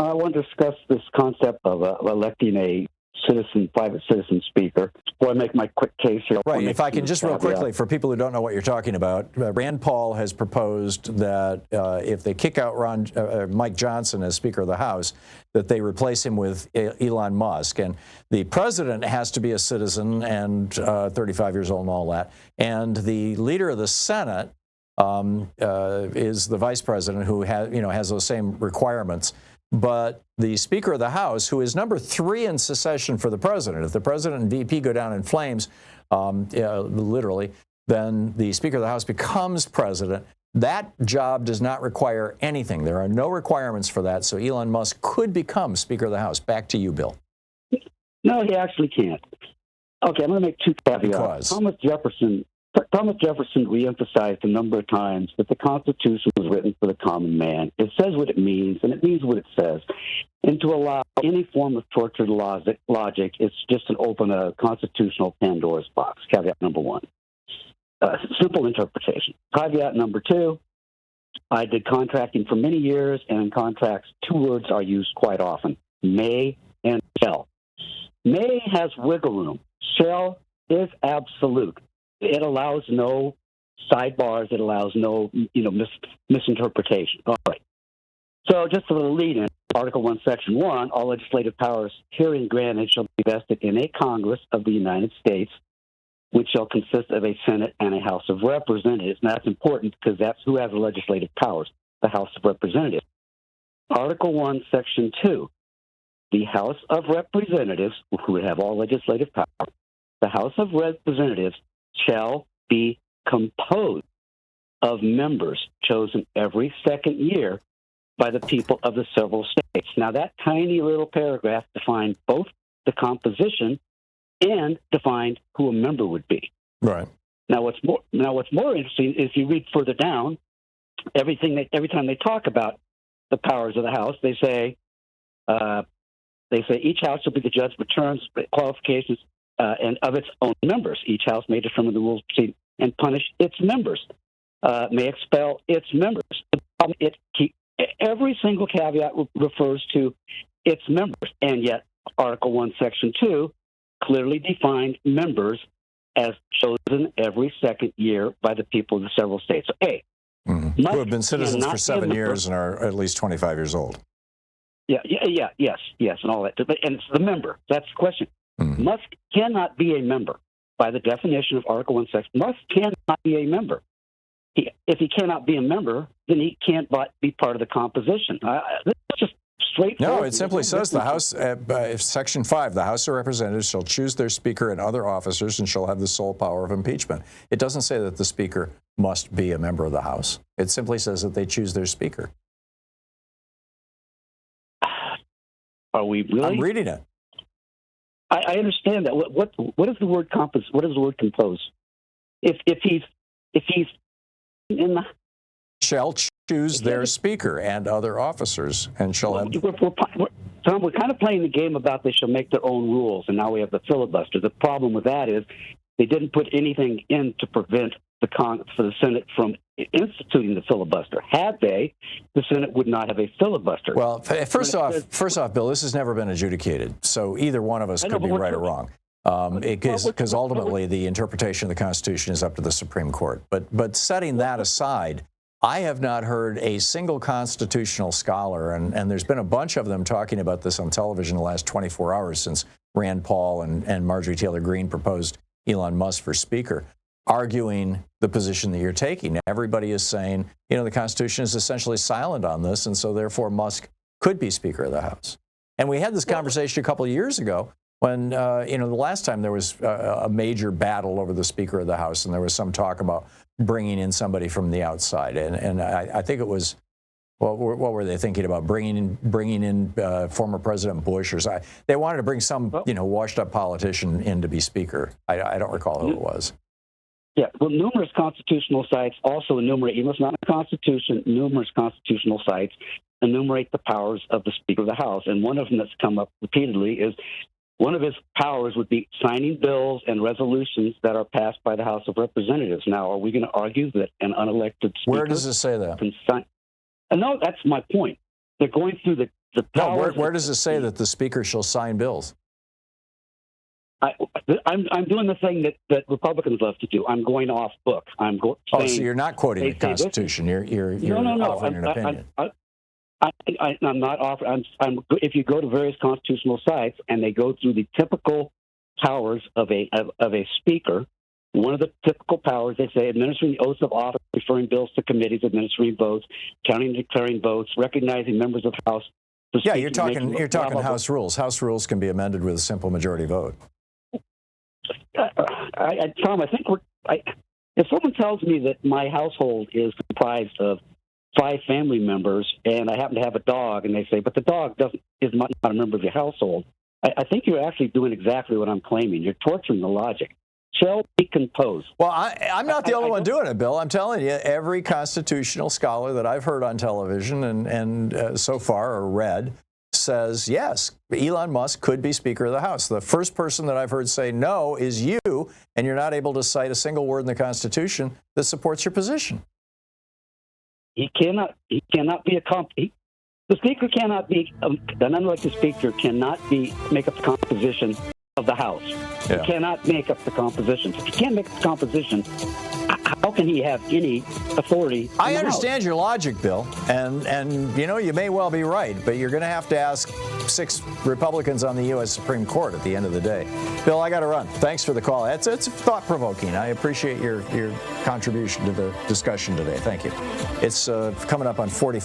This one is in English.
I want to discuss this concept of electing a private citizen speaker. Before I make my quick case here. Right. If I can just real quickly, for people who don't know what you're talking about, Rand Paul has proposed that if they kick out Mike Johnson as Speaker of the House, that they replace him with Elon Musk. And the president has to be a citizen and 35 years old and all that. And the leader of the Senate is the vice president, who has those same requirements. But the Speaker of the House, who is number 3 in succession for the president, if the president and VP go down in flames, literally, then the Speaker of the House becomes president. That job does not require anything. There are no requirements for that. So Elon Musk could become Speaker of the House. Back to you, Bill. No, he actually can't. Okay, I'm going to make 2 caveats. Thomas Jefferson re-emphasized a number of times that the Constitution was written for the common man. It says what it means, and it means what it says. And to allow any form of tortured logic, it's just an open a constitutional Pandora's box. Caveat number 1. Simple interpretation. Caveat number 2, I did contracting for many years, and in contracts, 2 words are used quite often: may and shall. May has wiggle room. Shall is absolute. It allows no sidebars. It allows no, misinterpretation. All right. So just a little lead in, Article 1, Section 1, all legislative powers herein granted shall be vested in a Congress of the United States, which shall consist of a Senate and a House of Representatives. And that's important because that's who has the legislative powers, the House of Representatives. Article 1, Section 2, the House of Representatives, who would have all legislative power, the House of Representatives shall be composed of members chosen every second year by the people of the several states. Now, that tiny little paragraph defined both the composition and defined who a member would be. Right. Now, what's more interesting is you read further down, every time they talk about the powers of the House, they say each House shall be the judge of terms, qualifications, and of its own members. Each House may determine the rules of proceeding and punish its members, may expel its members. Every single caveat refers to its members, and yet Article 1, Section 2 clearly defined members as chosen every second year by the people of the several states. So, who have been citizens for 7 years and are at least 25 years old. Yes, and all that. And it's the member. That's the question. Musk cannot be a member. By the definition of Article 1, Section, Musk cannot be a member. If he cannot be a member, then he can't be part of the composition. This is just straightforward. No, it simply says the House, Section 5, the House of Representatives shall choose their Speaker and other officers and shall have the sole power of impeachment. It doesn't say that the Speaker must be a member of the House. It simply says that they choose their Speaker. Are we really? I'm reading it. I understand that. What is the word compose? What is the word compose? If he's in the shall choose their Speaker and other officers and shall have. Tom, we're kind of playing the game about they shall make their own rules, and now we have the filibuster. The problem with that is they didn't put anything in to prevent for the Senate from instituting the filibuster. Had they, the Senate would not have a filibuster. Well, first off, Bill, this has never been adjudicated, so either one of us could be right or wrong. Because ultimately the interpretation of the Constitution is up to the Supreme Court. But setting that aside, I have not heard a single constitutional scholar, and there's been a bunch of them talking about this on television the last 24 hours since Rand Paul and Marjorie Taylor Greene proposed Elon Musk for Speaker, arguing the position that you're taking. Everybody is saying, the Constitution is essentially silent on this, and so therefore Musk could be Speaker of the House. And we had this conversation a couple of years ago when, the last time there was a major battle over the Speaker of the House, and there was some talk about bringing in somebody from the outside. And I think it was, what were they thinking about? Bringing in former President Bush or something. They wanted to bring some, washed-up politician in to be Speaker. I don't recall who it was. Yeah, well, numerous constitutional sites also enumerate, even if it's not in the Constitution, numerous constitutional sites enumerate the powers of the Speaker of the House. And one of them that's come up repeatedly is one of his powers would be signing bills and resolutions that are passed by the House of Representatives. Now, are we going to argue that an unelected Speaker... Where does it say that? No, that's my point. They're going through the powers. Where does it say that the Speaker shall sign bills? I'm doing the thing that Republicans love to do. I'm going off book. So you're not quoting the Constitution. You're offering an opinion. I'm not offering. If you go to various constitutional sites and they go through the typical powers of a speaker, one of the typical powers, they say administering the oaths of office, referring bills to committees, administering votes, counting and declaring votes, recognizing members of the House. Yeah, you're talking House rules. House rules can be amended with a simple majority vote. Tom, I think if someone tells me that my household is comprised of 5 family members and I happen to have a dog, and they say, but the dog is not a member of your household, I think you're actually doing exactly what I'm claiming. You're torturing the logic. Shall be composed. Well, I'm not the only one doing it, Bill. I'm telling you, every constitutional scholar that I've heard on television and so far or read says, yes, Elon Musk could be Speaker of the House. The first person that I've heard say no is you, and you're not able to cite a single word in the Constitution that supports your position. He cannot be the Speaker cannot be, unlike the Speaker, cannot make up the composition of the House. Yeah. He cannot make up the composition. If he can't make up the composition, how can he have any authority? I understand your logic, Bill, and you may well be right, but you're going to have to ask 6 Republicans on the U.S. Supreme Court at the end of the day. Bill, I got to run. Thanks for the call. It's thought-provoking. I appreciate your contribution to the discussion today. Thank you. It's coming up on 45.